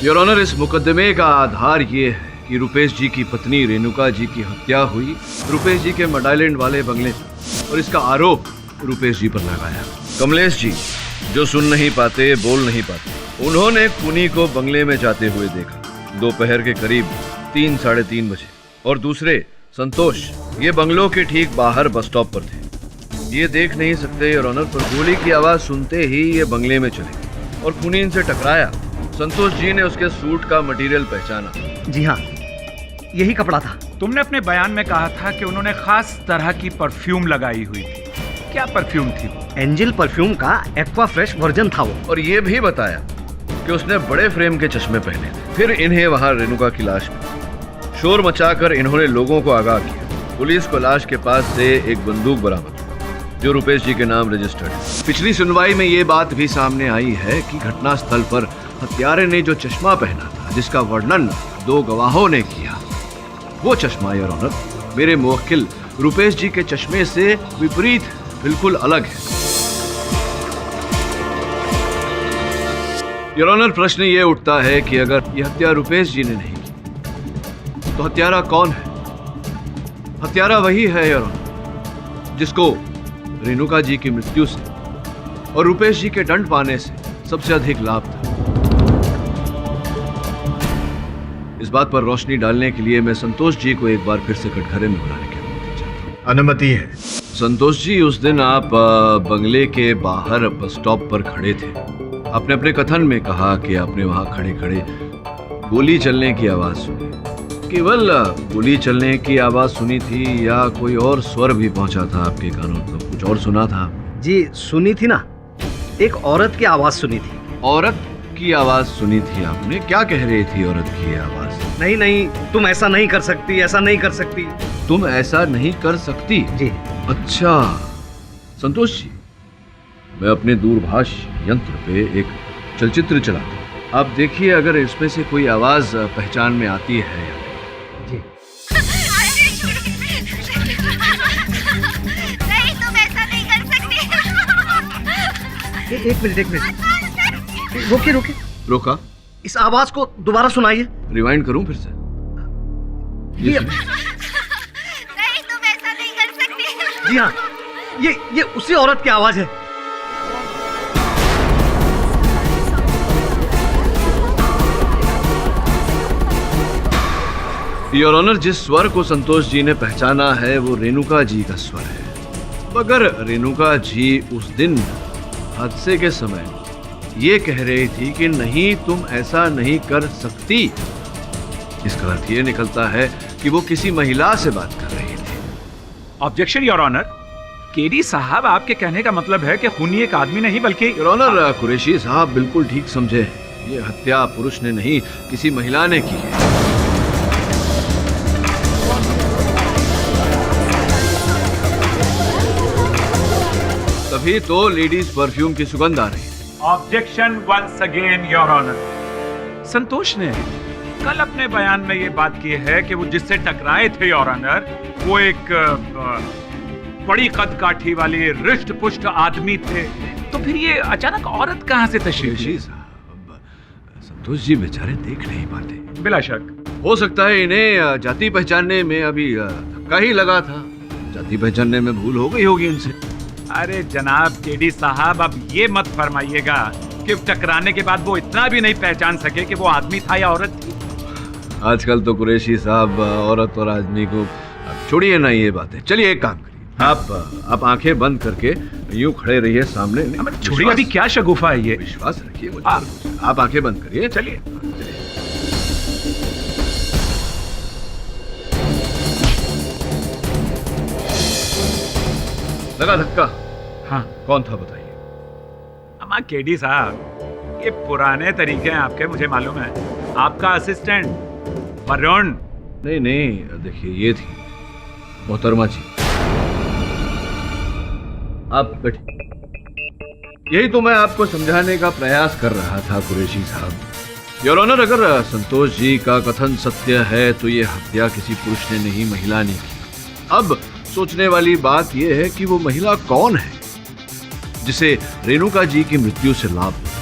Your honour, इस मुकदमे का आधार ये है कि रुपेश जी की पत्नी रेणुका जी की हत्या हुई रुपेश जी के मड आइलैंड वाले बंगले पर, और इसका आरोप रुपेश जी पर लगाया। कमलेश जी, जो सुन नहीं पाते, बोल नहीं पाते, उन्होंने खूनी को बंगले में जाते हुए देखा दोपहर के करीब 3 साढ़े 3 बजे, और दूसरे संतोष ये बंगलों के ठीक बाहर बस स्टॉप पर थे। ये देख नहीं सकते योर ऑनर, पर गोली की आवाज सुनते ही ये बंगले में चले गए और खूनी इनसे टकराया। संतोष जी ने उसके सूट का मटेरियल पहचाना। जी हाँ, यही कपड़ा था। तुमने अपने बयान में कहा था कि उन्होंने खास तरह की परफ्यूम लगाई हुई थी। क्या परफ्यूम थी? एंजल परफ्यूम का एक्वा फ्रेश वर्जन था वो। और ये भी बताया कि उसने बड़े फ्रेम के चश्मे पहने थे। फिर इन्हें वहां रेणुका की लाश मिली। शोर मचाकर इन्होंने लोगों को आगाह किया। पुलिस को लाश के पास से एक बंदूक बरामद हुई जो रुपेश जी के नाम रजिस्टर्ड है। पिछली सुनवाई में ये बात भी सामने आई है कि घटनास्थल पर हत्यारे ने जो चश्मा पहना था, जिसका वर्णन 2 गवाहों ने किया, वो चश्मा योर ऑनर मेरे मुवक्किल रुपेश जी के चश्मे से विपरीत बिल्कुल अलग है। योर ऑनर, प्रश्न ये उठता है कि अगर यह हत्या रुपेश जी ने नहीं की तो हत्यारा कौन है? हत्यारा वही है योर ऑनर जिसको रेणुका जी की मृत्यु से और रुपेश जी के दंड पाने से सबसे अधिक लाभ था। इस बात पर रोशनी डालने के लिए मैं संतोष जी को एक बार फिर से कटघरे में बुलाने की अनुमति चाहता हूं। अनुमति है। संतोष जी, उस दिन आप बंगले के बाहर बस स्टॉप पर खड़े थे। आपने अपने कथन में कहा कि आपने वहां खड़े खड़े गोली चलने की आवाज सुनी। केवल गोली चलने की आवाज सुनी थी या कोई और स्वर भी पहुंचा था आपके कानों तक? कुछ और सुना था? जी सुनी थी ना, एक औरत की आवाज सुनी थी। औरत की आवाज सुनी थी आपने? क्या कह रही थी औरत की आवाज? नहीं नहीं, तुम ऐसा नहीं कर सकती, ऐसा नहीं कर सकती। तुम ऐसा नहीं कर सकती? जी। अच्छा संतोष जी, मैं अपने दूरभाष यंत्र पे एक चलचित्र चलाता हूँ। आप देखिए अगर इसमें से कोई आवाज पहचान में आती है या नहीं। जी। नहीं, तुम ऐसा नहीं कर सकती। एक मिनट। रोकिए। रोका? इस आवाज को दोबारा सुनाइए। रिवाइंड करूं फिर से? ये नहीं, तुम ऐसा नहीं कर सकती। जी हाँ, ये उसी औरत की आवाज है। योर ऑनर, जिस स्वर को संतोष जी ने पहचाना है वो रेणुका जी का स्वर है। मगर रेणुका जी उस दिन हादसे के समय ये कह रही थी कि नहीं, तुम ऐसा नहीं कर सकती। इसका अर्थ ये निकलता है कि वो किसी महिला से बात कर रही थी। Objection your honour. केडी साहब, आपके कहने का मतलब है कि खूनी एक आदमी नहीं बल्कि... योर ऑनर, कुरैशी साहब बिल्कुल ठीक समझे। ये हत्या पुरुष ने नहीं, किसी महिला ने की है। तभी तो लेडीज परफ्यूम की सुगंध आ रही है। Objection once again your honour. Santosh ने कल अपने बयान में ये बात की है कि वो जिससे टकराए थे योर ऑनर, वो एक बड़ी कद काठी वाली रिष्ट पुष्ट आदमी थे। तो फिर ये अचानक औरत कहां से तशरीफ ली? संतोष जी बेचारे देख नहीं पाते। बिला शक हो सकता है इन्हें जाति पहचानने में अभी धक्का ही लगा था। जाति पहचानने में भूल हो गई होगी इनसे। अरे जनाब केडी साहब, अब ये मत फरमाइएगा कि टकराने के बाद वो इतना भी नहीं पहचान सके कि वो आदमी था या औरत थी। आजकल तो कुरैशी साहब औरत और आदमी को छोड़िए ना ये बातें। चलिए एक काम करिए, आप आंखें बंद करके यूं खड़े रहिए सामने। छोड़िए, अभी क्या शगुफा है ये? विश्वास रखिए मुझ पर। आप आंखें बंद करिए। चलिए। लगा धक्का? हाँ। कौन था बताइए? अम्मा केडी साहब, ये पुराने तरीके हैं आपके, मुझे मालूम है। आपका असिस्टेंट वरुण। नहीं, देखिए ये थी मोहतरमा जी। आप बैठिए। यही तो मैं आपको समझाने का प्रयास कर रहा था कुरैशी साहब। योर ऑनर, अगर संतोष जी का कथन सत्य है तो ये हत्या किसी पुरुष ने नहीं, महिला ने की। अब सोचने वाली बात यह है कि वो महिला कौन है जिसे रेणुका जी की मृत्यु से लाभ हुआ।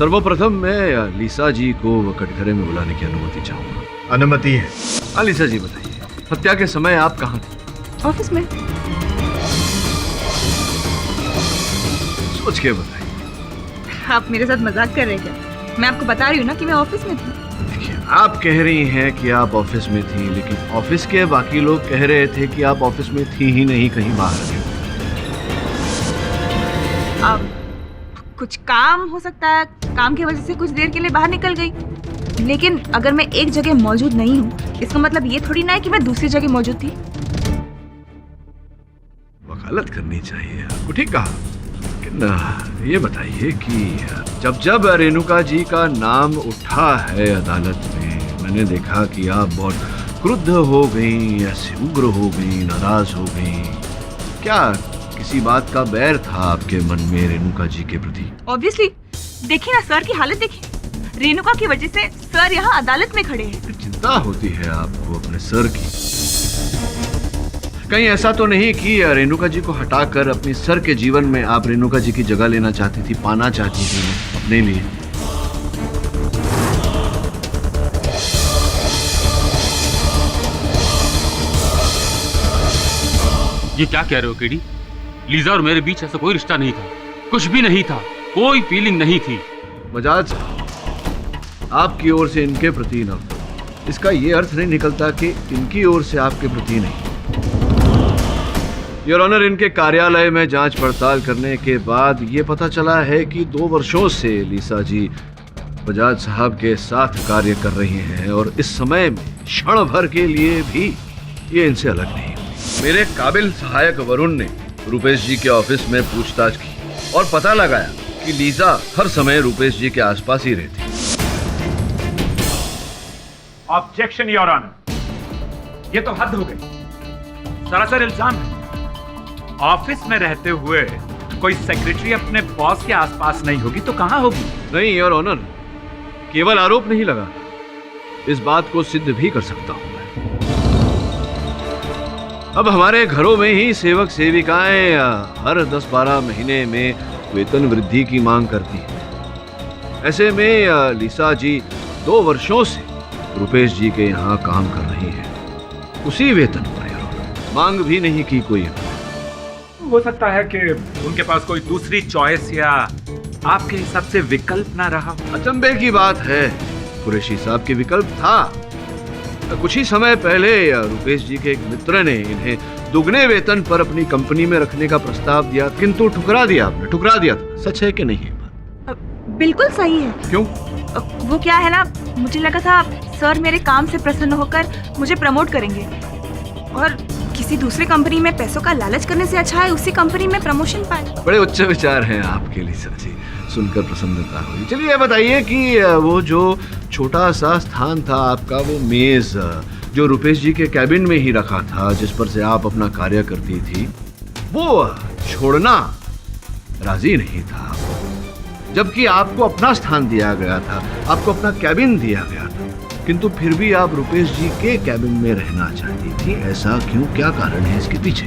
सर्वप्रथम मैं लीसा जी को कटघरे में बुलाने की अनुमति चाहूंगा। अनुमति है। हाँ लीसा जी बताइए, हत्या के समय आप कहाँ थे? ऑफिस में। सोच के बताइए। आप मेरे साथ मजाक कर रहे हैं क्या? मैं आपको बता रही हूँ ना कि मैं ऑफिस में थी। देखिए, आप कह रही हैं कि आप ऑफिस में थी, लेकिन ऑफिस के बाकी लोग कह रहे थे कि आप ऑफिस में थी ही नहीं, कहीं बाहर गए। अब कुछ काम हो सकता है, काम की वजह से कुछ देर के लिए बाहर निकल गई। लेकिन अगर मैं एक जगह मौजूद नहीं हूँ, इसका मतलब ये थोड़ी ना है कि मैं दूसरी जगह मौजूद थी। वकालत करनी चाहिए आपको, ठीक कहा। लेकिन ये बताइए कि जब जब रेणुका जी का नाम उठा है अदालत में, मैंने देखा कि आप बहुत क्रुद्ध हो गई, ऐसे उग्र हो गई, नाराज हो गई। क्या किसी बात का बैर था आपके मन में रेणुका जी के प्रति? ऑब्वियसली। देखिए ना सर की हालत देखिए, रेणुका की वजह से सर यहाँ अदालत में खड़े हैं। चिंता होती है आपको अपने सर की। कहीं ऐसा तो नहीं कि रेणुका जी को हटाकर अपनी सर के जीवन में आप रेणुका जी की जगह लेना चाहती थी, पाना चाहती थी अपने लिए? ये क्या कह रहे हो केडी? लीजा और मेरे बीच ऐसा कोई रिश्ता नहीं था, कुछ भी नहीं था, कोई फीलिंग नहीं थी। बजाज साहब, आपकी ओर से इनके प्रति नफरत, इसका ये अर्थ नहीं निकलता कि इनकी ओर से आपके प्रति नहीं। योर ऑनर, इनके कार्यालय में जांच पड़ताल करने के बाद ये पता चला है कि 2 वर्षों से लीसा जी बजाज साहब के साथ कार्य कर रही हैं और इस समय में क्षण भर के लिए भी ये इनसे अलग नहीं हुई। मेरे काबिल सहायक वरुण ने रुपेश जी के ऑफिस में पूछताछ की और पता लगाया कि लीजा हर समय रुपेश जी के आसपास ही रहती। ऑब्जेक्शन योर ऑनर, ये तो हद हो गई, सरासर इल्जाम है। ऑफिस में रहते हुए कोई सेक्रेटरी अपने बॉस के आसपास नहीं होगी तो कहां होगी? नहीं योर ऑनर, केवल आरोप नहीं लगा, इस बात को सिद्ध भी कर सकता हूं मैं। अब हमारे घरों में ही सेवक सेविकाएं हर 10-12 महीने में वेतन वृद्धि की मांग करती हैं। ऐसे में लीसा जी 2 वर्षों से रुपेश जी के यहाँ काम कर रही हैं, उसी वेतन पर। मांग भी नहीं की कोई। हो सकता है कि उनके पास कोई दूसरी चॉइस या आपके हिसाब से विकल्प ना रहा हो। अचंभे की बात है, कुरैशी साहब के विकल्प था। कुछ ही समय पहले रुपेश जी के एक मित्र ने इन्हें दुगने वेतन पर अपनी कंपनी में रखने का प्रस्ताव दिया, किंतु ठुकरा दिया आपने, ठुकरा दिया था। सच है कि नहीं? बिल्कुल सही है। क्यों? वो क्या है ना, मुझे लगा था सर मेरे काम से प्रसन्न होकर मुझे प्रमोट करेंगे और किसी दूसरी कंपनी में पैसों का लालच करने से अच्छा है उसी कंपनी में प्रमोशन पाए। बड़े उच्च विचार हैं आपके लीसा जी, सुनकर प्रसन्नता हुई। चलिए ये बताइए कि वो जो छोटा सा स्थान था आपका, वो मेज जो रुपेश जी के कैबिन में ही रखा था, जिस पर से आप अपना कार्य करती थी, वो छोड़ना राजी नहीं था, जबकि आपको अपना स्थान दिया गया था, आपको अपना कैबिन दिया गया था, किंतु फिर भी आप रुपेश जी के कैबिन में रहना चाहती थी। ऐसा क्यों? क्या कारण है इसके पीछे?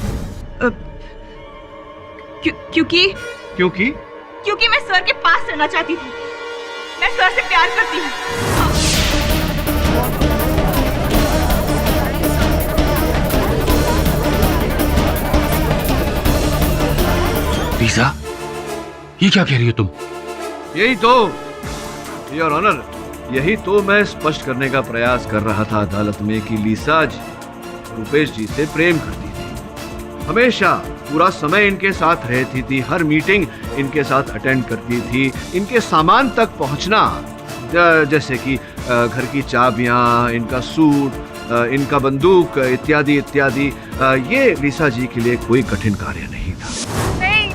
क्योंकि मैं सर के पास रहना चाहती थी। मैं सर से प्यार करती हूँ। लीजा, ये क्या कह रही हो तुम? यही तो योर ऑनर, यही तो मैं स्पष्ट करने का प्रयास कर रहा था अदालत में कि लीसा जी रुपेश जी से प्रेम करती थी, हमेशा पूरा समय इनके साथ रहती थी, हर मीटिंग इनके साथ अटेंड करती थी, इनके सामान तक पहुंचना, जैसे कि घर की चाबियां, इनका सूट, इनका बंदूक इत्यादि इत्यादि, ये लीसा जी के लिए कोई कठिन कार्य नहीं था। नहीं,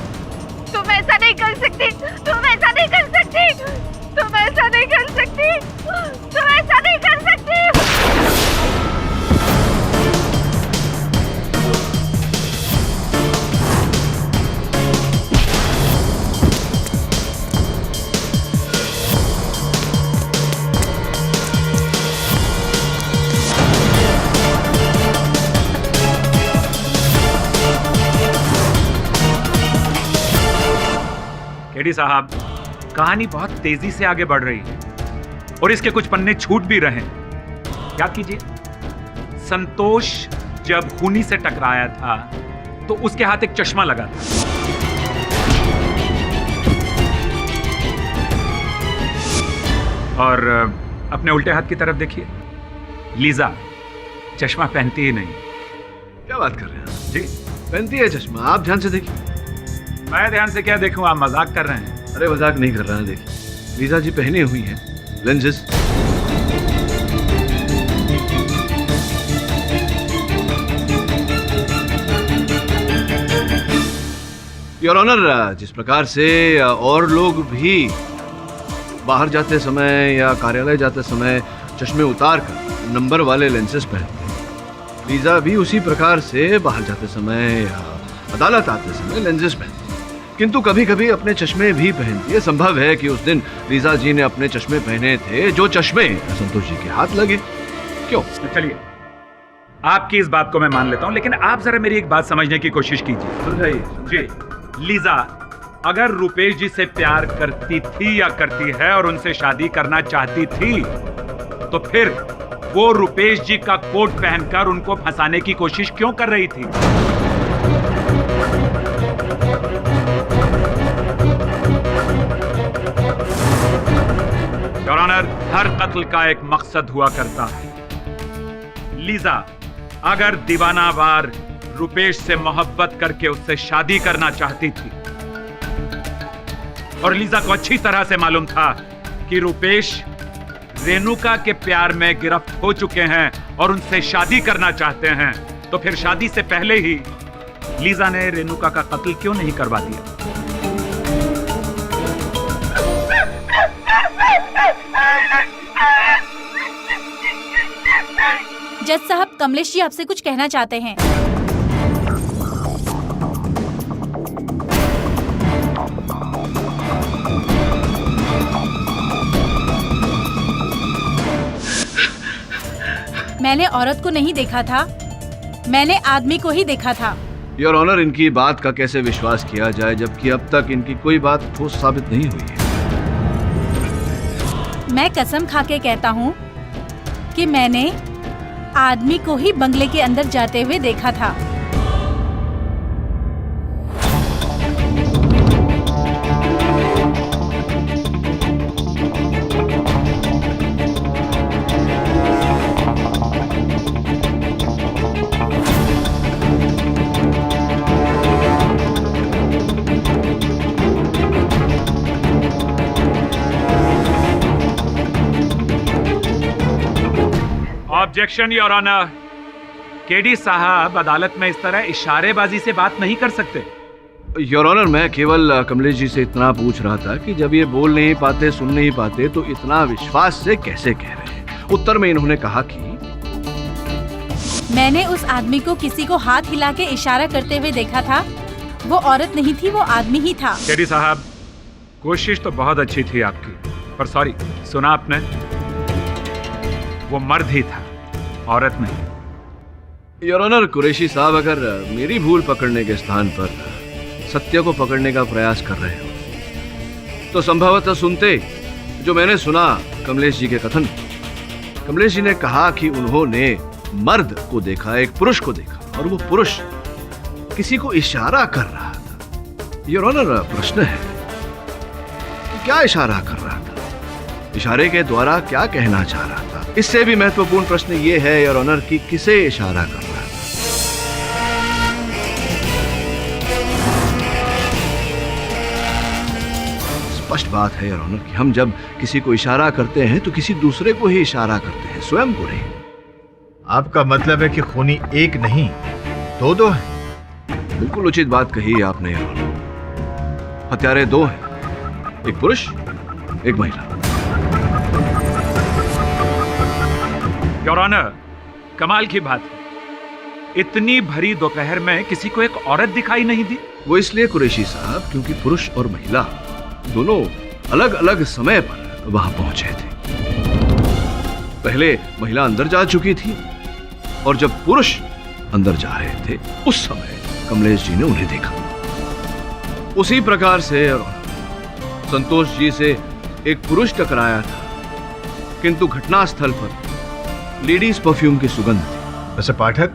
तुम ऐसा नहीं कर सकती, तुम ऐसा नहीं कर सकती, तुम ऐसा नहीं कर सकती, तुम ऐसा नहीं कर सकती। केडी साहब, कहानी बहुत तेजी से आगे बढ़ रही है और इसके कुछ पन्ने छूट भी रहे हैं। याद कीजिए, संतोष जब खूनी से टकराया था तो उसके हाथ एक चश्मा लगा था। और अपने उल्टे हाथ की तरफ देखिए, लीजा चश्मा पहनती ही नहीं। क्या बात कर रहे हैं जी, पहनती है चश्मा, आप ध्यान से देखिए। मैं ध्यान से क्या देखूं, आप मजाक कर रहे हैं। अरे मजाक नहीं कर रहा है, देखिए लीजा जी पहनी हुई है लेंजेस। योर ऑनर, जिस प्रकार से और लोग भी बाहर जाते समय या कार्यालय जाते समय चश्मे उतार कर नंबर वाले लेंसेस पहनते हैं, लीजा भी उसी प्रकार से बाहर जाते समय या अदालत आते समय लेंसेस पहनती है। किंतु कभी कभी अपने चश्मे भी पहनती है। संभव है कि उस दिन लीजा जी ने अपने चश्मे पहने थे, जो चश्मे संतोष जी के हाथ लगे। क्यों? चलिए, आपकी इस बात को मैं मान लेता हूं, लेकिन आप जरा मेरी एक बात समझने की कोशिश कीजिए। समझाइए। जी, लीजा अगर रुपेश जी से प्यार करती थी या करती है और उनसे शादी करना चाहती थी, तो फिर वो रुपेश जी का कोट पहनकर उनको फंसाने की कोशिश क्यों कर रही थी? योर ऑनर, हर कत्ल का एक मकसद हुआ करता है। लीजा अगर दीवानावार रुपेश से मोहब्बत करके उससे शादी करना चाहती थी, और लीजा को अच्छी तरह से मालूम था कि रुपेश रेणुका के प्यार में गिरफ्त हो चुके हैं और उनसे शादी करना चाहते हैं, तो फिर शादी से पहले ही लीजा ने रेणुका का कत्ल क्यों नहीं करवा दिया? जज साहब, कमलेश जी आपसे कुछ कहना चाहते हैं। मैंने औरत को नहीं देखा था, मैंने आदमी को ही देखा था। योर ऑनर, इनकी बात का कैसे विश्वास किया जाए जबकि अब तक इनकी कोई बात ठोस साबित नहीं हुई है। मैं कसम खा के कहता हूँ कि मैंने आदमी को ही बंगले के अंदर जाते हुए देखा था। Objection your honour. केडी साहब अदालत में इस तरह इशारेबाजी से बात नहीं कर सकते। योर ऑनर, मैं केवल कमलेश जी से इतना पूछ रहा था कि जब ये बोल नहीं पाते, सुन नहीं पाते, तो इतना विश्वास से कैसे कह रहे हैं? उत्तर में इन्होंने कहा कि मैंने उस आदमी को किसी को हाथ हिला के इशारा करते हुए देखा था। वो औरत नहीं थी, वो आदमी ही था। केडी साहब, कोशिश तो बहुत अच्छी थी आपकी, पर सॉरी, सुना आपने? वो मर्द ही था, औरत नहीं। योर ऑनर, कुरैशी साहब अगर मेरी भूल पकड़ने के स्थान पर सत्य को पकड़ने का प्रयास कर रहे हो तो संभवतः सुनते जो मैंने सुना कमलेश जी के कथन। कमलेश जी ने कहा कि उन्होंने मर्द को देखा, एक पुरुष को देखा, और वो पुरुष किसी को इशारा कर रहा था। योर ऑनर, प्रश्न है कि क्या इशारा कर रहा था? इशारे के द्वारा क्या कहना चाह रहा था? इससे भी महत्वपूर्ण प्रश्न ये है योर ऑनर कि किसे इशारा कर रहा था? स्पष्ट बात है योर ऑनर कि हम जब किसी को इशारा करते हैं तो किसी दूसरे को ही इशारा करते हैं, स्वयं को नहीं। आपका मतलब है कि खूनी एक नहीं, दो हैं? बिल्कुल उचित बात कही आपने योर ऑनर। हत्यारे दो हैं, एक पुरुष, एक महिला। योर ऑनर, कमाल की बात है, इतनी भरी दोपहर में किसी को एक औरत दिखाई नहीं दी। वो इसलिए कुरैशी साहब क्योंकि पुरुष और महिला दोनों अलग अलग समय पर वहां पहुंचे थे। पहले महिला अंदर जा चुकी थी और जब पुरुष अंदर जा रहे थे उस समय कमलेश जी ने उन्हें देखा। उसी प्रकार से संतोष जी से एक पुरुष टकराया था, किंतु घटनास्थल पर लेडीज परफ्यूम की सुगंध थी। वैसे पाठक,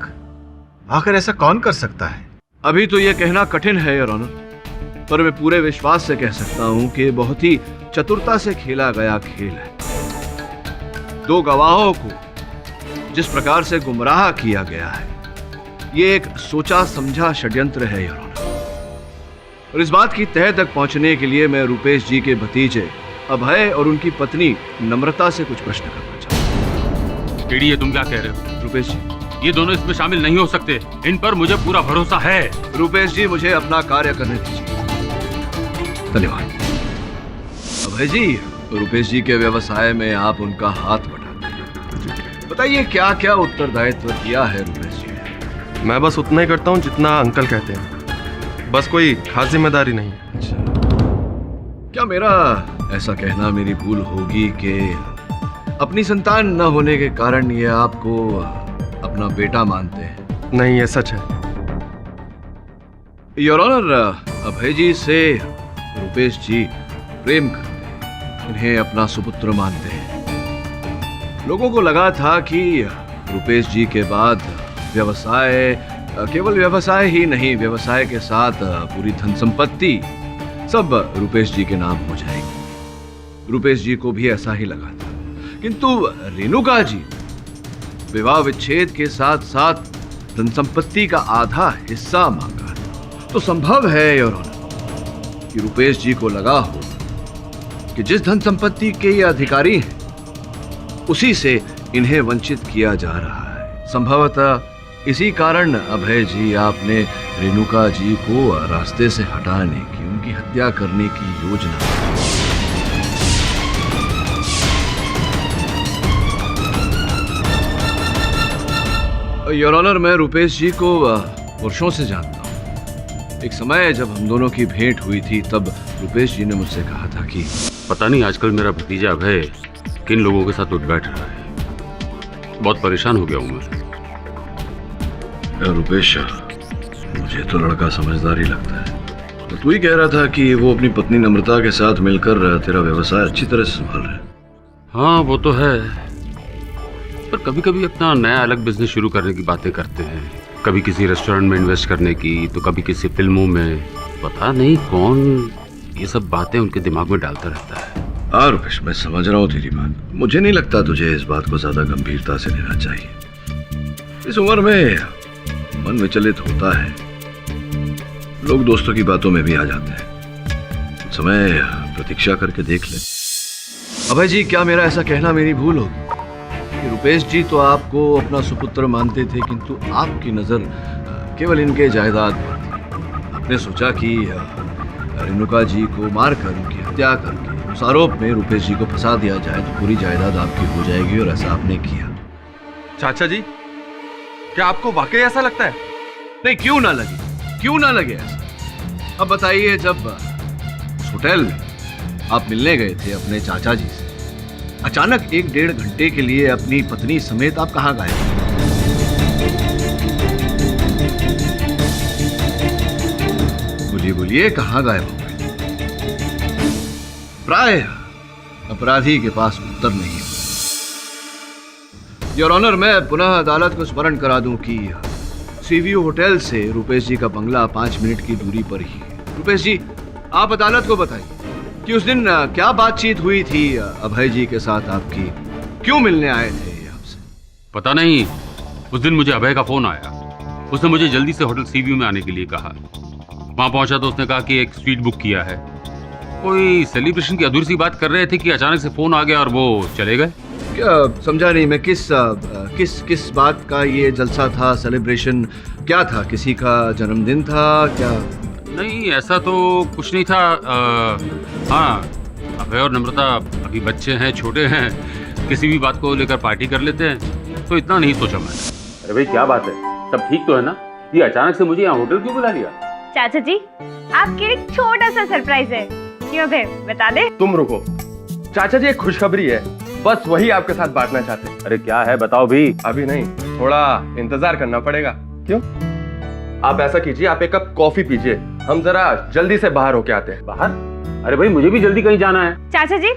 आखिर ऐसा कौन कर सकता है? अभी तो यह कहना कठिन है योर ऑनर, पर मैं पूरे विश्वास से कह सकता हूं कि बहुत ही चतुरता से खेला गया खेल है। दो गवाहों को जिस प्रकार से गुमराह किया गया है, यह एक सोचा समझा षड्यंत्र है योर ऑनर। और इस बात की तह तक पहुंचने के लिए मैं रुपेश जी के भतीजे अभय और उनकी पत्नी नम्रता से कुछ प्रश्न करना चाहता हूं। केडी, ये तुम क्या कह रहे हो? रुपेश जी, ये दोनों इसमें शामिल नहीं हो सकते। इन पर मुझे पूरा भरोसा है। रुपेश जी, मुझे अपना कार्य करने दीजिए। धन्यवाद। अभय जी, रुपेश जी के व्यवसाय में आप उनका हाथ बटाते हैं। बताइए क्या क्या उत्तरदायित्व किया है रुपेश जी ने? मैं बस उतना ही करता हूँ जितना अंकल कहते हैं, बस कोई खास जिम्मेदारी नहीं। अच्छा, क्या मेरा ऐसा कहना मेरी भूल होगी कि अपनी संतान न होने के कारण ये आपको अपना बेटा मानते हैं? नहीं, ये सच है। योर ऑनर, अभय जी से रुपेश जी प्रेम करते हैं, इन्हें अपना सुपुत्र मानते हैं। लोगों को लगा था कि रुपेश जी के बाद व्यवसाय, केवल व्यवसाय ही नहीं, व्यवसाय के साथ पूरी धन संपत्ति सब रुपेश जी के नाम हो जाएगी। रुपेश जी को भी ऐसा ही लगा था, किंतु रेणुका जी विवाह विच्छेद के साथ साथ धन संपत्ति का आधा हिस्सा मांगा। तो संभव है योर ऑनर कि रुपेश जी को लगा हो कि जिस धन संपत्ति के ये अधिकारी हैं, उसी से इन्हें वंचित किया जा रहा है। संभवतः इसी कारण अभय जी, आपने रेणुका जी को रास्ते से हटाने की, उनकी हत्या करने की योजना। योर ऑनर, मैं रुपेश जी को वर्षों से जानता हूँ। एक समय जब हम दोनों की भेंट हुई थी, तब रुपेश जी ने मुझसे कहा था कि पता नहीं आजकल मेरा भतीजा अभय किन लोगों के साथ उठ बैठ रहा है। बहुत परेशान हो गया हूँ मैं। रुपेश, मुझे तो लड़का समझदार ही लगता है। तो तू ही कह रहा था कि वो अपनी पत्नी नम्रता के साथ मिलकर तेरा व्यवसाय अच्छी तरह से संभाल रहे हैं। हाँ, वो तो है, पर कभी कभी अपना नया अलग बिजनेस शुरू करने की बातें करते हैं। कभी किसी रेस्टोरेंट में इन्वेस्ट करने की, तो कभी किसी फिल्मों में। पता नहीं कौन ये सब बातें उनके दिमाग में डालता रहता है। हाँ रुपेश, मैं समझ रहा हूँ तेरी बात। मुझे नहीं लगता तुझे इस बात को ज्यादा गंभीरता से लेना चाहिए। इस उम्र में मन विचलित होता है, लोग दोस्तों की बातों में भी आ जाते हैं। कुछ समय प्रतीक्षा करके देख ले। अभय जी, क्या मेरा ऐसा कहना मेरी भूल होगी कि रुपेश जी तो आपको अपना सुपुत्र मानते थे, किंतु आपकी नजर केवल इनके जायदाद पर थी। आपने सोचा कि रेणुका जी को मारकर, उनकी हत्या करके उस आरोप में रुपेश जी को फंसा दिया जाए तो पूरी जायदाद आपकी हो जाएगी, और ऐसा आपने किया। चाचा जी, क्या आपको वाकई ऐसा लगता है? नहीं, क्यों ना लगे, क्यों ना लगे ऐसा। अब बताइए, जब उस होटल में आप मिलने गए थे अपने चाचा जी से, अचानक 1-1.5 घंटे के लिए अपनी पत्नी समेत आप कहाँ गए? बोलिए बोलिए, कहाँ गायब हो गए? प्राय अपराधी के पास उत्तर नहीं है। योर ऑनर, मैं पुनः अदालत को स्मरण करा दूं कि सीवीयू होटल से रुपेश जी का बंगला 5 मिनट की दूरी पर ही है। रुपेश जी, आप अदालत को बताइए कि उस दिन क्या बातचीत हुई थी अभय जी के साथ आपकी, क्यों मिलने आए थे आपसे? पता नहीं, उस दिन मुझे अभय का फोन आया। उसने मुझे जल्दी से होटल सीव्यू में आने के लिए कहा। वहां पहुंचा तो उसने कहा कि एक स्वीट बुक किया है। कोई सेलिब्रेशन की अधूरी सी बात कर रहे थे कि अचानक से फोन आ गया और वो चले गए। क्या समझा नहीं मैं, किस बात का ये जलसा था, सेलिब्रेशन क्या था? किसी का जन्मदिन था क्या? नहीं, ऐसा तो कुछ नहीं था। हाँ, अभय और नम्रता अभी बच्चे हैं, छोटे हैं, किसी भी बात को लेकर पार्टी कर लेते हैं, तो इतना नहीं सोचा मैंने। अरे भाई, क्या बात है, सब ठीक तो है ना? ये अचानक से मुझे यहाँ होटल क्यों बुला लिया? चाचा जी, आपके लिए एक छोटा सा सरप्राइज है। क्यों भाई, बता दे? तुम रुको चाचा जी, एक खुशखबरी है, बस वही आपके साथ बांटना चाहते हैं। अरे क्या है, बताओ भी। अभी नहीं, थोड़ा इंतजार करना पड़ेगा। क्यों? आप ऐसा कीजिए, आप एक कप कॉफी पीजिए, हम जरा जल्दी से बाहर होके आते हैं। बाहर? अरे भाई मुझे भी जल्दी कहीं जाना है। चाचा जी,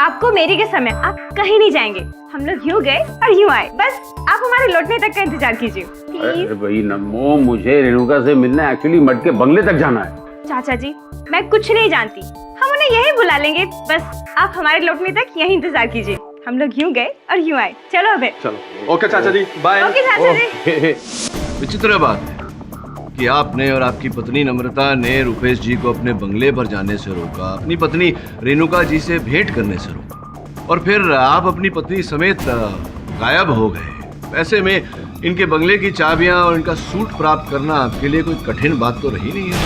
आपको मेरी के समय आप कहीं नहीं जाएंगे। हम लोग यूं गए और यूं आए, बस आप हमारे लौटने तक का इंतजार कीजिए प्लीज। अरे भाई नमो, मुझे रेणुका से मिलने एक्चुअली मट के बंगले तक जाना है। चाचा जी, मैं कुछ नहीं जानती, हम उन्हें यही बुला लेंगे, बस आप हमारे लौटने तक यही इंतजार कीजिए। हम लोग यूं गए और यूं आए। चलो अबे। चलो, ओके चाचा जी, बाय। ओके चाचा जी। विचित्र बात है कि आपने और आपकी पत्नी नम्रता ने रुपेश जी को अपने बंगले पर जाने से रोका, अपनी पत्नी रेणुका जी से भेंट करने से रोका, और फिर आप अपनी पत्नी समेत गायब हो गए। ऐसे में इनके बंगले की चाबियां और इनका सूट प्राप्त करना आपके लिए कोई कठिन बात तो रही नहीं है।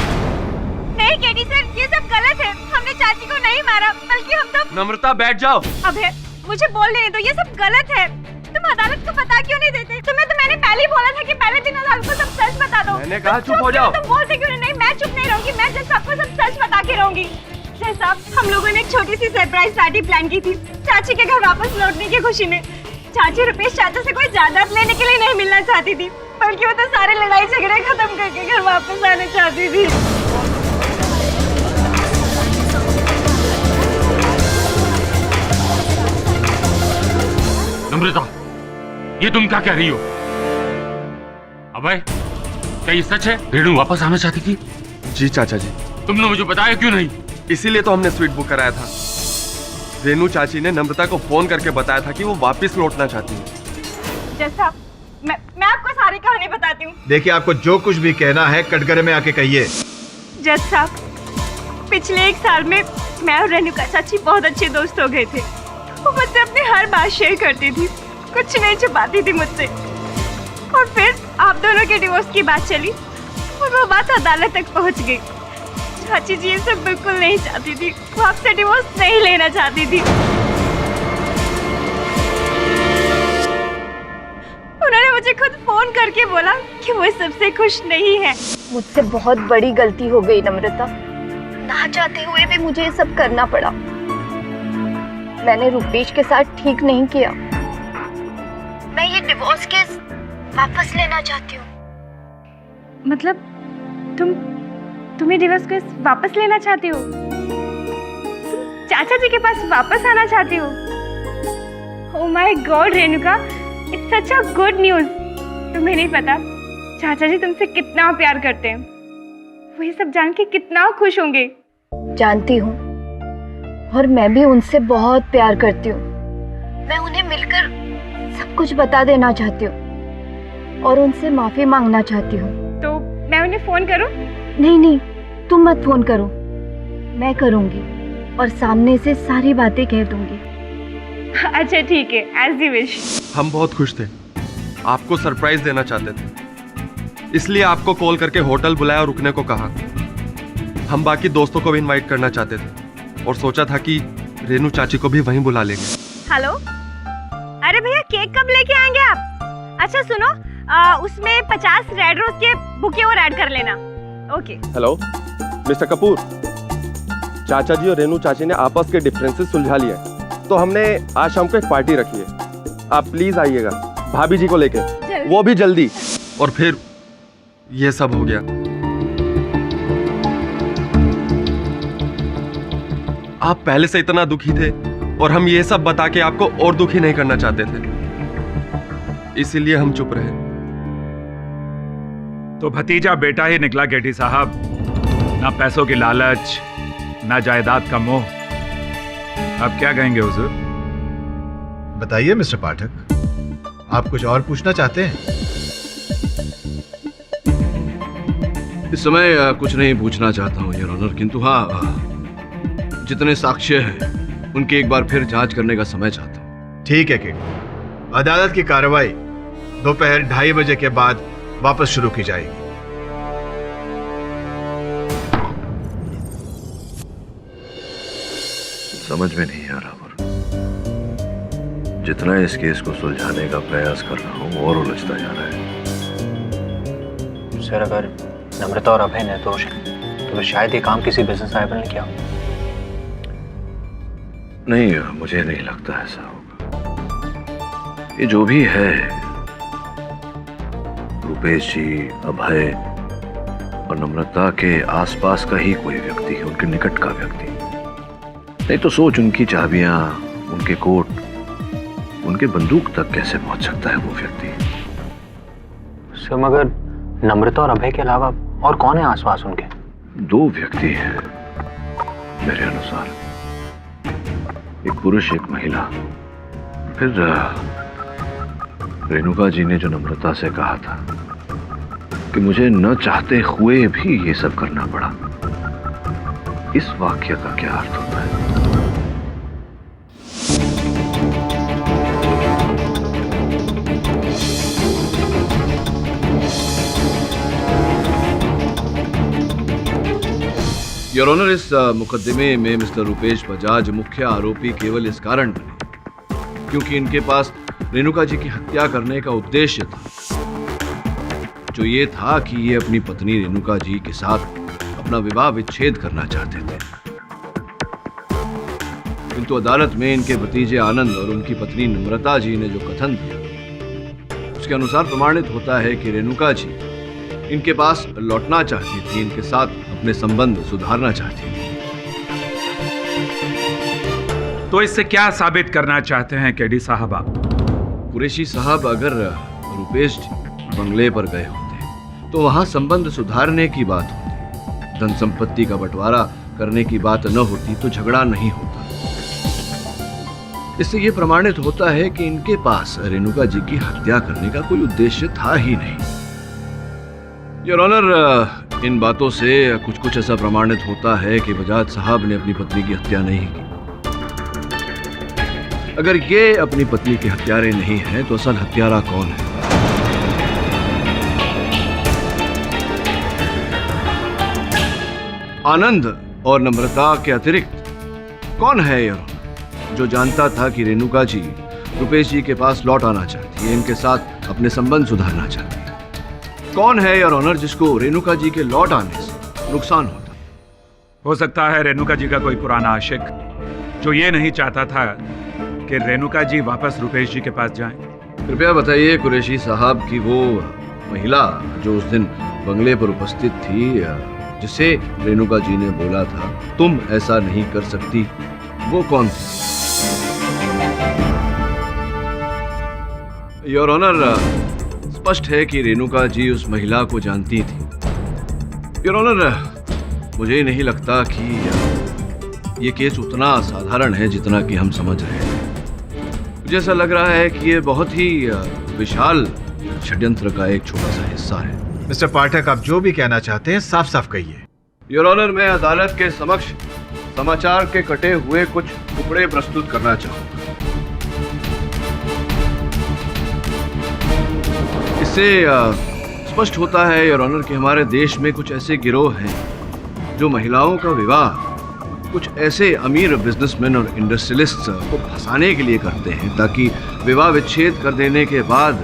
नहीं केडी सर, ये सब गलत है। हमने चाची को नहीं मारा, बल्कि हम तो। नम्रता बैठ जाओ। अबे मुझे बोलने दो, ये सब गलत है। तुम अदालत को बता क्यों नहीं देते? तुम्हें तो मैंने पहले ही बोला था कि पहले दिन अदालत को सब सच बता दो। मैंने कहा चुप हो जाओ। तुम बोलते क्यों नहीं? मैं चुप नहीं रहूंगी, मैं जज साहब को सब सच बता के रहूंगी। जज साहब, हम लोगों ने एक छोटी सी सरप्राइज पार्टी प्लान की थी चाची के घर वापस लौटने की खुशी में। चाची रुपेश चाचा से कोई जायदाद लेने के लिए नहीं मिलना चाहती थी, बल्कि वो तो सारे लड़ाई झगड़े खत्म करके घर वापस आने चाहती थी। नम्रता, ये तुम क्या कह रही हो? अबे, क्या ये सच है? रेणु वापस आना चाहती थी? जी चाचा जी। तुमने मुझे बताया क्यों नहीं? इसीलिए तो हमने स्वीट बुक कराया था। रेणु चाची ने नम्रता को फोन करके बताया था कि वो वापस लौटना चाहती है। जज साहब, मैं आपको सारी कहानी बताती हूँ। देखिए, आपको जो कुछ भी कहना है कटघरे में आके कहिए। जज साहब, पिछले 1 साल में मैं और रेणुका चाची बहुत अच्छे दोस्त हो गए थे। वो मुझसे अपनी हर बात शेयर करती थी, कुछ नहीं छुपाती थी मुझसे। और फिर आप दोनों के डिवोर्स की बात चली और वो बात अदालत तक पहुंच गई। चाची जी ये सब बिल्कुल नहीं चाहती थी, वो आपसे डिवोर्स नहीं लेना चाहती थी। उन्होंने मुझे खुद फोन करके बोला कि वो सबसे खुश नहीं है। मुझसे बहुत बड़ी गलती हो गई नम्रता, ना चाहते हुए भी मुझे ये सब करना पड़ा। मैंने रुपेश के साथ ठीक नहीं किया। मैं ये डिवोर्स केस वापस लेना चाहती हूँ। मतलब तुम्हें डिवोर्स केस वापस लेना चाहती हो? चाचा जी के पास वापस आना चाहती हो? Oh my God Renuka, it's such a good news. तुम्हें नहीं पता चाचा जी तुमसे कितना प्यार करते हैं। वो ये सब जान के कितना खुश होंगे। जानती हूँ, और मैं भी उनसे बहुत प्यार करती हूँ। मैं उन्हें मिलकर सब कुछ बता देना चाहती हूँ और उनसे माफी मांगना चाहती हूँ। तो मैं उन्हें फोन करूँ? नहीं, तुम मत फोन करो, मैं करूँगी और सामने से सारी बातें कह दूंगी। अच्छा ठीक है, एज यू विश। हम बहुत खुश थे, आपको सरप्राइज देना चाहते थे, इसलिए आपको कॉल करके होटल बुलाया और रुकने को कहा। हम बाकी दोस्तों को भी इनवाइट करना चाहते थे और सोचा था कि रेणु चाची को भी वहीं बुला लेंगे। हेलो, अरे भैया केक कब लेके आएंगे आप? अच्छा सुनो, उसमें 50 रेड रोज के बुके और ऐड कर लेना। ओके। हेलो मिस्टर कपूर, चाचा जी और रेणु चाची ने आपस के डिफरेंसेस सुलझा लिया है, तो हमने आज शाम को एक पार्टी रखी है। आप प्लीज आइएगा भाभी जी को लेके, वो भी जल्दी। और फिर ये सब हो गया। आप पहले से इतना दुखी थे और हम ये सब बता के आपको और दुखी नहीं करना चाहते थे, इसीलिए हम चुप रहे। तो भतीजा बेटा ही निकला गेटी साहब, ना पैसों की लालच, ना जायदाद का मोह। अब क्या कहेंगे हुजूर? बताइए मिस्टर पाठक, आप कुछ और पूछना चाहते हैं? इस समय कुछ नहीं पूछना चाहता हूँ योर ऑनर, किंतु हाँ, जितने साक्ष्य हैं उनकी एक बार फिर जांच करने का समय चाहता हूँ। ठीक है किड, अदालत की कार्रवाई दोपहर 2:30 बजे के बाद वापस शुरू की जाएगी। समझ में नहीं आ रहा, जितना इस केस को सुलझाने का प्रयास कर रहा हूँ और उलझता जा रहा है। सर, अगर नम्रता और अभय निर्दोष हैं तो शायद ये काम किसी बिजनेस राइवल ने किया। नहीं, मुझे नहीं लगता ऐसा होगा। ये जो भी है रुपेश जी, अभय और नम्रता के आसपास का ही कोई व्यक्ति है, उनके निकट का व्यक्ति। नहीं तो सोच, उनकी चाबियां, उनके कोट, उनके बंदूक तक कैसे पहुंच सकता है वो व्यक्ति? सर मगर नम्रता और अभय के अलावा और कौन है आसपास उनके? 2 व्यक्ति हैं मेरे अनुसार, एक पुरुष एक महिला। फिर रेणुका जी ने जो नम्रता से कहा था कि मुझे न चाहते हुए भी ये सब करना पड़ा, इस वाक्य का क्या अर्थ होता है? योर ऑनर, इस मुकदमे में मिस्टर रुपेश बजाज मुख्य आरोपी केवल इस कारण बने क्योंकि इनके पास रेणुका जी की हत्या करने का उद्देश्य था, जो ये था कि ये अपनी पत्नी रेणुका जी के साथ अपना विवाह विच्छेद करना चाहते थे। किंतु अदालत में इनके भतीजे आनंद और उनकी पत्नी नम्रता जी ने जो कथन दिया, उसके अनुसार प्रमाणित होता है कि रेणुका जी इनके पास लौटना चाहती थी, इनके साथ अपने संबंध सुधारना चाहती थी। तो इससे क्या साबित करना चाहते हैं केडी साहब आप? कुरैशी साहब, अगर रुपेश जी बंगले पर गए होते तो वहां संबंध सुधारने की बात होती, धन संपत्ति का बंटवारा करने की बात न होती, तो झगड़ा नहीं होता। इससे यह प्रमाणित होता है कि इनके पास रेणुका जी की हत्या करने का कोई उद्देश्य था ही नहीं। योर ऑनर, इन बातों से कुछ ऐसा प्रमाणित होता है कि बजाज साहब ने अपनी पत्नी की हत्या नहीं की। अगर ये अपनी पत्नी के हत्यारे नहीं हैं, तो असल हत्यारा कौन है? आनंद और नम्रता के अतिरिक्त कौन है योर ऑनर, जो जानता था कि रेणुका जी रुपेश जी के पास लौट आना चाहती है, इनके साथ अपने संबंध सुधारना चाहती है? कौन है योर ऑनर जिसको रेणुका जी के लौट आने से नुकसान होता? हो सकता है रेणुका जी का कोई पुराना आशिक, जो ये नहीं चाहता था कि रेणुका जी वापस रुपेश जी के पास जाएं। कृपया बताइए कुरैशी साहब की वो महिला जो उस दिन बंगले पर उपस्थित थी, जिसे रेणुका जी ने बोला था तुम ऐसा नहीं कर सकती, वो कौन थी? योर ऑनर, स्पष्ट है कि रेणुका जी उस महिला को जानती थी। योर ऑनर, मुझे नहीं लगता कि ये केस उतना साधारण है जितना कि हम समझ रहे हैं। मुझे ऐसा लग रहा है कि ये बहुत ही विशाल षड्यंत्र का एक छोटा सा हिस्सा है। मिस्टर पाठक, आप जो भी कहना चाहते हैं साफ साफ कहिए। योर ऑनर, मैं अदालत के समक्ष समाचार के कटे हुए कुछ टुकड़े प्रस्तुत करना चाहूंगा। इससे स्पष्ट होता है योर ऑनर कि हमारे देश में कुछ ऐसे गिरोह हैं जो महिलाओं का विवाह कुछ ऐसे अमीर बिजनेसमैन और इंडस्ट्रियलिस्ट को फंसाने के लिए करते हैं, ताकि विवाह विच्छेद कर देने के बाद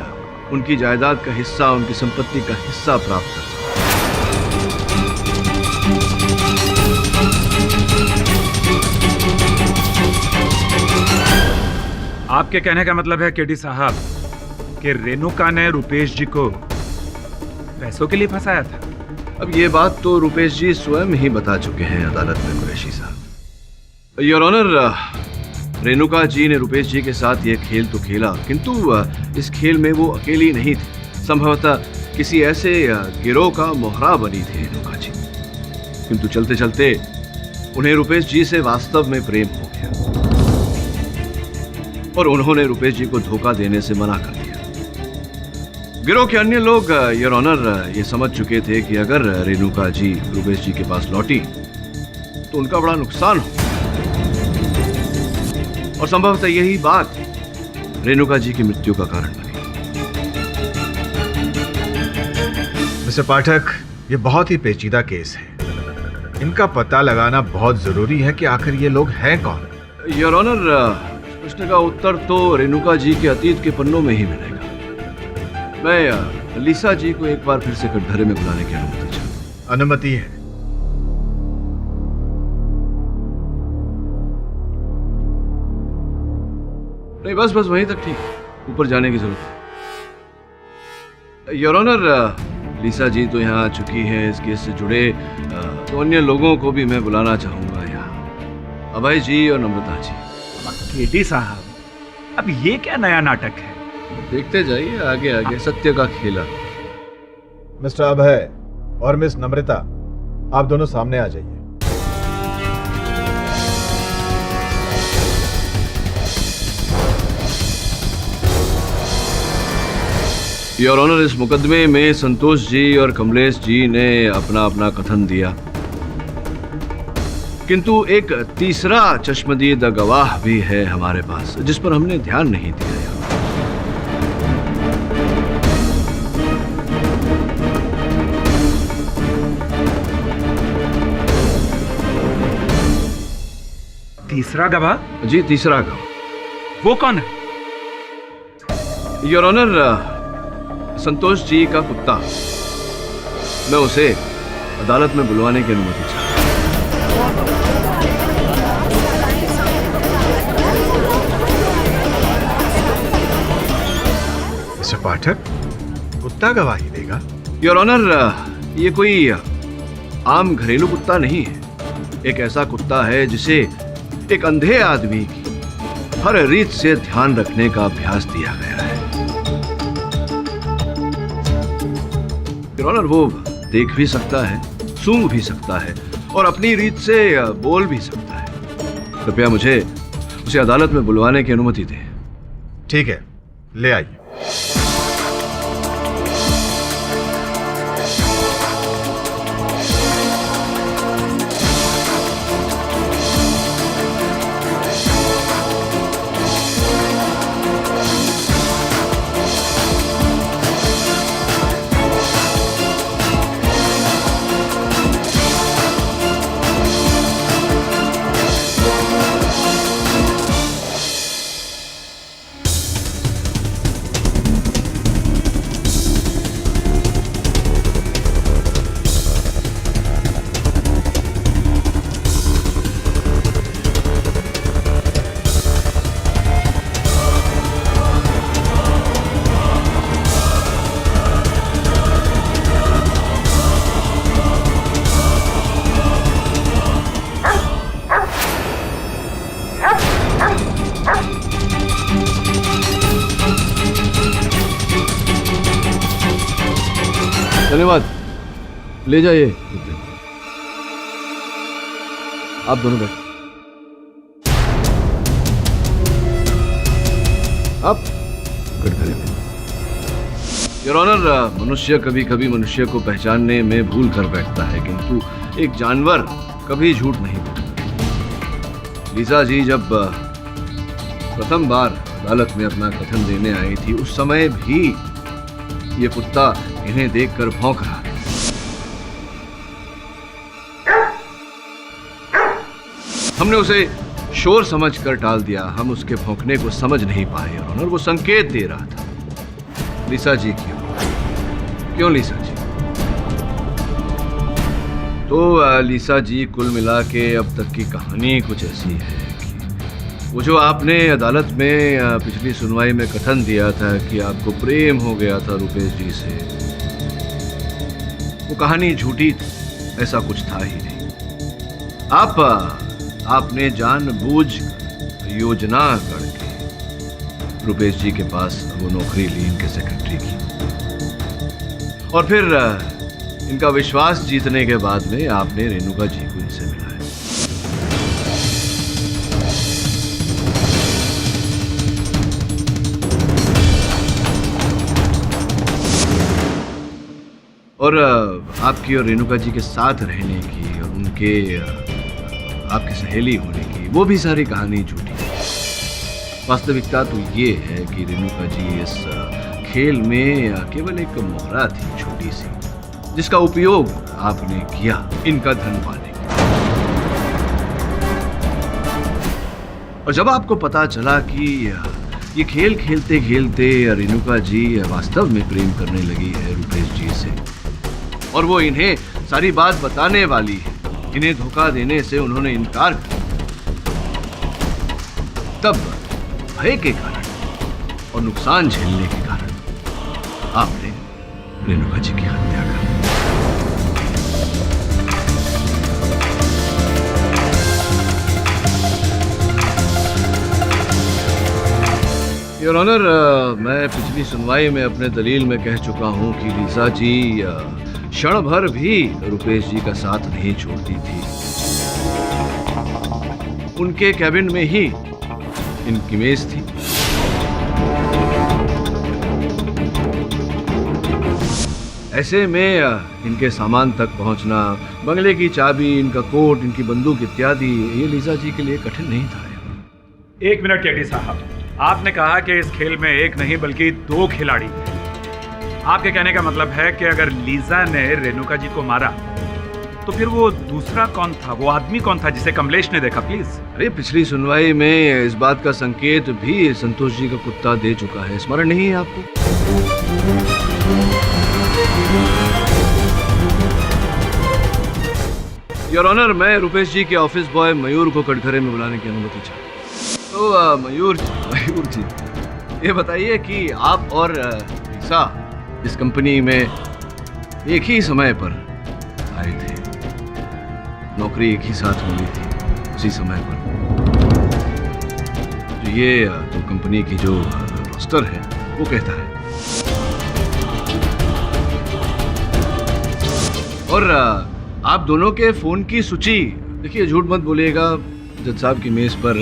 उनकी जायदाद का हिस्सा, उनकी संपत्ति का हिस्सा प्राप्त कर सकें। आपके कहने का मतलब है केडी साहब कि रेणुका ने रुपेश जी को पैसों के लिए फंसाया था? अब ये बात तो रुपेश जी स्वयं ही बता चुके हैं अदालत में कुरैशी साहब। योर ऑनर, रेणुका जी ने रुपेश जी के साथ ये खेल तो खेला, किंतु इस खेल में वो अकेली नहीं थी। संभवतः किसी ऐसे गिरोह का मोहरा बनी थी रेणुका जी, किंतु चलते चलते उन्हें रुपेश जी से वास्तव में प्रेम हो गया और उन्होंने रुपेश जी को धोखा देने से मना कर दिया। गिरोह के अन्य लोग योर ऑनर ये समझ चुके थे कि अगर रेणुका जी रुपेश जी के पास लौटी तो उनका बड़ा नुकसान हो, और संभवतः यही बात रेणुका जी की मृत्यु का कारण बनी। मिस्टर पाठक, ये बहुत ही पेचीदा केस है। इनका पता लगाना बहुत जरूरी है कि आखिर ये लोग हैं कौन। योर ऑनर, प्रश्न का उत्तर तो रेणुका जी के अतीत के पन्नों में ही मिलेगा। मैं लीसा जी को एक बार फिर से कटघरे में बुलाने की अनुमति चाहता हूं। अनुमति है। नहीं, बस वहीं तक ठीक है, ऊपर जाने की जरूरत है। योर ऑनर, लीसा जी तो यहाँ आ चुकी है। इस केस से जुड़े तो अन्य लोगों को भी मैं बुलाना चाहूंगा यहाँ, अभय जी और नम्रता जी। केडी साहब, अब ये क्या नया नाटक है? देखते जाइए आगे आगे सत्य का खेला। मिस्टर अभय और मिस नम्रता, आप दोनों सामने आ जाइए। योर ऑनर, इस मुकदमे में संतोष जी और कमलेश जी ने अपना अपना कथन दिया, किंतु एक तीसरा चश्मदीद गवाह भी है हमारे पास जिस पर हमने ध्यान नहीं दिया। तीसरा गवाह? जी, तीसरा गवाह। वो कौन है? योर ऑनर, संतोष जी का कुत्ता। मैं उसे अदालत में बुलवाने की अनुमति चाहता हूं। मिस्टर पाठक, कुत्ता गवाही देगा? योर ऑनर, ये कोई आम घरेलू कुत्ता नहीं है। एक ऐसा कुत्ता है जिसे एक अंधे आदमी की हर रीत से ध्यान रखने का अभ्यास दिया गया है। योर ऑनर, वो देख भी सकता है, सूंघ भी सकता है और अपनी रीत से बोल भी सकता है। कृपया मुझे उसे अदालत में बुलवाने की अनुमति दें। ठीक है, ले आइए। धन्यवाद, ले जाइए। आप दोनों बैठ। आप गड़खड़े में। योर ऑनर, मनुष्य कभी कभी मनुष्य को पहचानने में भूल कर बैठता है, किंतु एक जानवर कभी झूठ नहीं बोलता। लीसा जी जब प्रथम बार अदालत में अपना कथन देने आई थी, उस समय भी ये कुत्ता इन्हें देखकर भौंक रहा था। हमने उसे शोर समझकर टाल दिया। हम उसके भौंकने को समझ नहीं पाए और वो संकेत दे रहा था। लीसा जी क्यों लीसा जी? तो लीसा जी, कुल मिला के अब तक की कहानी कुछ ऐसी है कि वो जो आपने अदालत में पिछली सुनवाई में कथन दिया था कि आपको प्रेम हो गया था रुपेश जी से, वो कहानी झूठी थी। ऐसा कुछ था ही नहीं। आपने जानबूझ योजना करके रुपेश जी के पास वो नौकरी ली, इनके सेक्रेटरी की, और फिर इनका विश्वास जीतने के बाद में आपने रेणुका जी को इनसे मिलाया। और आपकी और रेणुका जी के साथ रहने की और उनके आपकी सहेली होने की वो भी सारी कहानी झूठी है। वास्तविकता तो ये है कि रेणुका जी इस खेल में केवल एक मोहरा थी, छोटी सी, जिसका उपयोग आपने किया इनका धन पाने के। और जब आपको पता चला कि ये खेल खेलते खेलते रेणुका जी वास्तव में प्रेम करने लगी है रुपेश जी से, और वो इन्हें सारी बात बताने वाली है, इन्हें धोखा देने से उन्होंने इनकार कर, तब भय के कारण और नुकसान झेलने के कारण आपने रेणुका जी की हत्या कर। योर ऑनर, मैं पिछली सुनवाई में अपने दलील में कह चुका हूं कि लीजा जी क्षण भर भी रुपेश जी का साथ नहीं छोड़ती थी। उनके कैबिन में ही इनकी मेज थी। ऐसे में इनके सामान तक पहुंचना, बंगले की चाबी, इनका कोट, इनकी बंदूक इत्यादि, ये लीजा जी के लिए कठिन नहीं था। एक मिनट केडी साहब, आपने कहा कि इस खेल में एक नहीं बल्कि दो खिलाड़ी थे। आपके कहने का मतलब है कि अगर लीजा ने रेणुका जी को मारा तो फिर वो दूसरा कौन था, वो आदमी कौन था जिसे कमलेश ने देखा? प्लीज। अरे पिछली सुनवाई में इस बात का संकेत भी संतोष जी का कुत्ता दे चुका है, स्मरण नहीं है आपको? योर ऑनर, मैं रुपेश जी के ऑफिस बॉय मयूर को कटघरे में बुलाने की अनुमति चाहता हूँ। तो मयूर जी, ये बताइए कि आप और लीसा इस कंपनी में एक ही समय पर आए थे, नौकरी एक ही साथ मिली थी उसी समय पर। तो ये तो कंपनी की जो रोस्टर है वो कहता है। और आप दोनों के फोन की सूची, देखिए झूठ मत बोलिएगा, जज साहब की मेज पर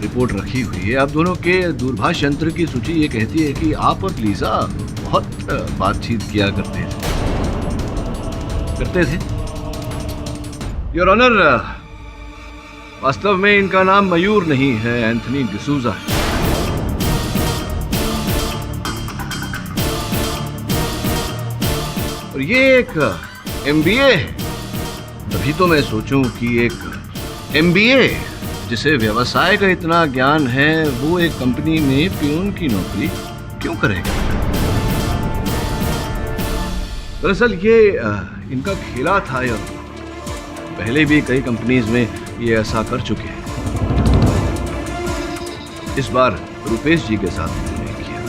रिपोर्ट रखी हुई है। आप दोनों के दूरभाष यंत्र की सूची ये कहती है कि आप और लीजा बहुत बातचीत किया करते थे। योर ऑनर, वास्तव में इनका नाम मयूर नहीं है, एंथनी डिसूजा है। और ये एक MBA है। तभी तो मैं सोचूं कि एक MBA जिसे व्यवसाय का इतना ज्ञान है, वो एक कंपनी में पियून की नौकरी क्यों करेगा? दरअसल ये इनका खेला था, या पहले भी कई कंपनीज में ये ऐसा कर चुके हैं। इस बार रुपेश जी के साथ इन्होंने किया।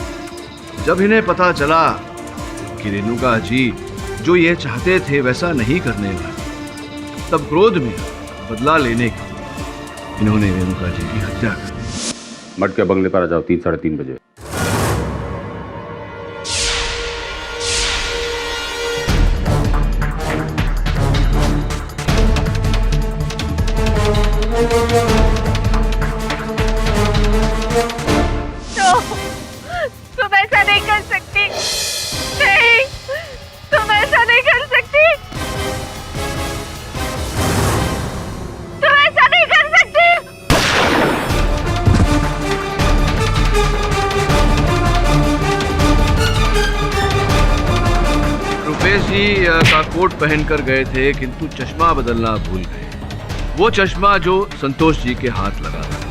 जब इन्हें पता चला कि रेणुका जी जो ये चाहते थे वैसा नहीं करने वाले, तब क्रोध में बदला लेने के इन्होंने रेणुका जी की हत्या कर दी। मट के बंगले पर आ जाओ 3 साढ़े 3 बजे। तुम ऐसा नहीं कर सकती। नहीं, तुम ऐसा नहीं कर सकती। तुम ऐसा नहीं कर सकती। रुपेश जी का कोट पहनकर गए थे, किंतु चश्मा बदलना भूल गए। वो चश्मा जो संतोष जी के हाथ लगा था।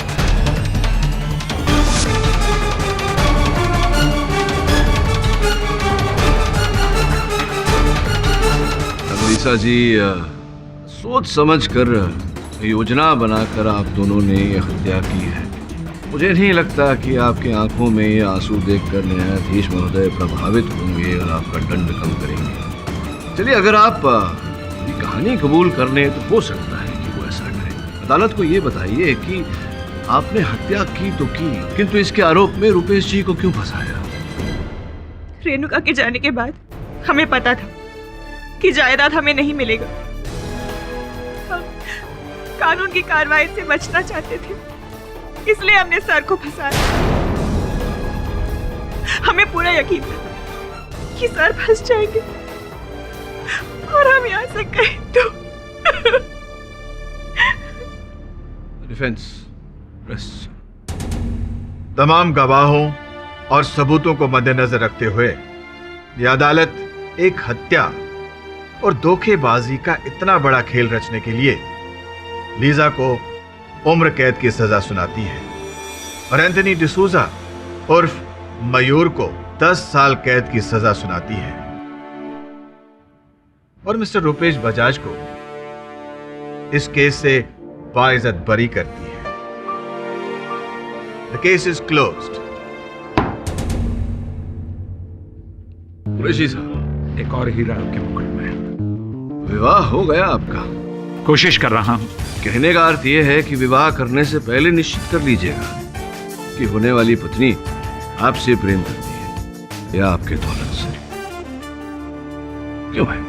लीसा जी, सोच समझकर योजना बनाकर आप दोनों ने ये हत्या की है। मुझे नहीं लगता कि आपके आंखों में ये आंसू देखकर न्यायाधीश महोदय प्रभावित होंगे और आपका दंड कम करेंगे। चलिए, अगर आप ये कहानी कबूल कर लें तो हो सकता है कि वो ऐसा करें। अदालत को ये बताइए कि आपने हत्या की तो की, किंतु इसके आरोप में रुपेश जी को क्यों फंसाया? रेणुका के जाने के बाद हमें पता था कि जायदाद हमें नहीं मिलेगा। हम कानून की कार्रवाई से बचना चाहते थे, इसलिए हमने सर को फंसाया। हमें पूरा यकीन था कि सर फंस जाएंगे और हम यहाँ से कहीं तो। डिफेंस, तमाम गवाहों और सबूतों को मद्देनजर रखते हुए यह अदालत एक हत्या और धोखेबाजी का इतना बड़ा खेल रचने के लिए लीजा को उम्र कैद की सजा सुनाती है और एंथनी डिसूजा उर्फ मयूर को 10 साल कैद की सजा सुनाती है और मिस्टर रुपेश बजाज को इस केस से बाइज्जत बरी करती है। The case is closed. Qureshi साहब, एक और हीरा आपके मुकुट में। विवाह हो गया आपका? कोशिश कर रहा हूँ। कहने का अर्थ यह है कि विवाह करने से पहले निश्चित कर लीजिएगा कि होने वाली पत्नी आपसे प्रेम करती है या आपके दौलत से। क्यों भाई,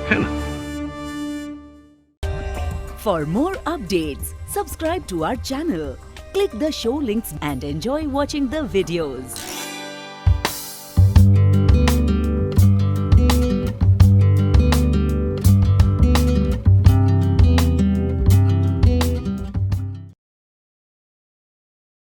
है ना? For more updates, subscribe to our channel, click the show links and enjoy watching the videos.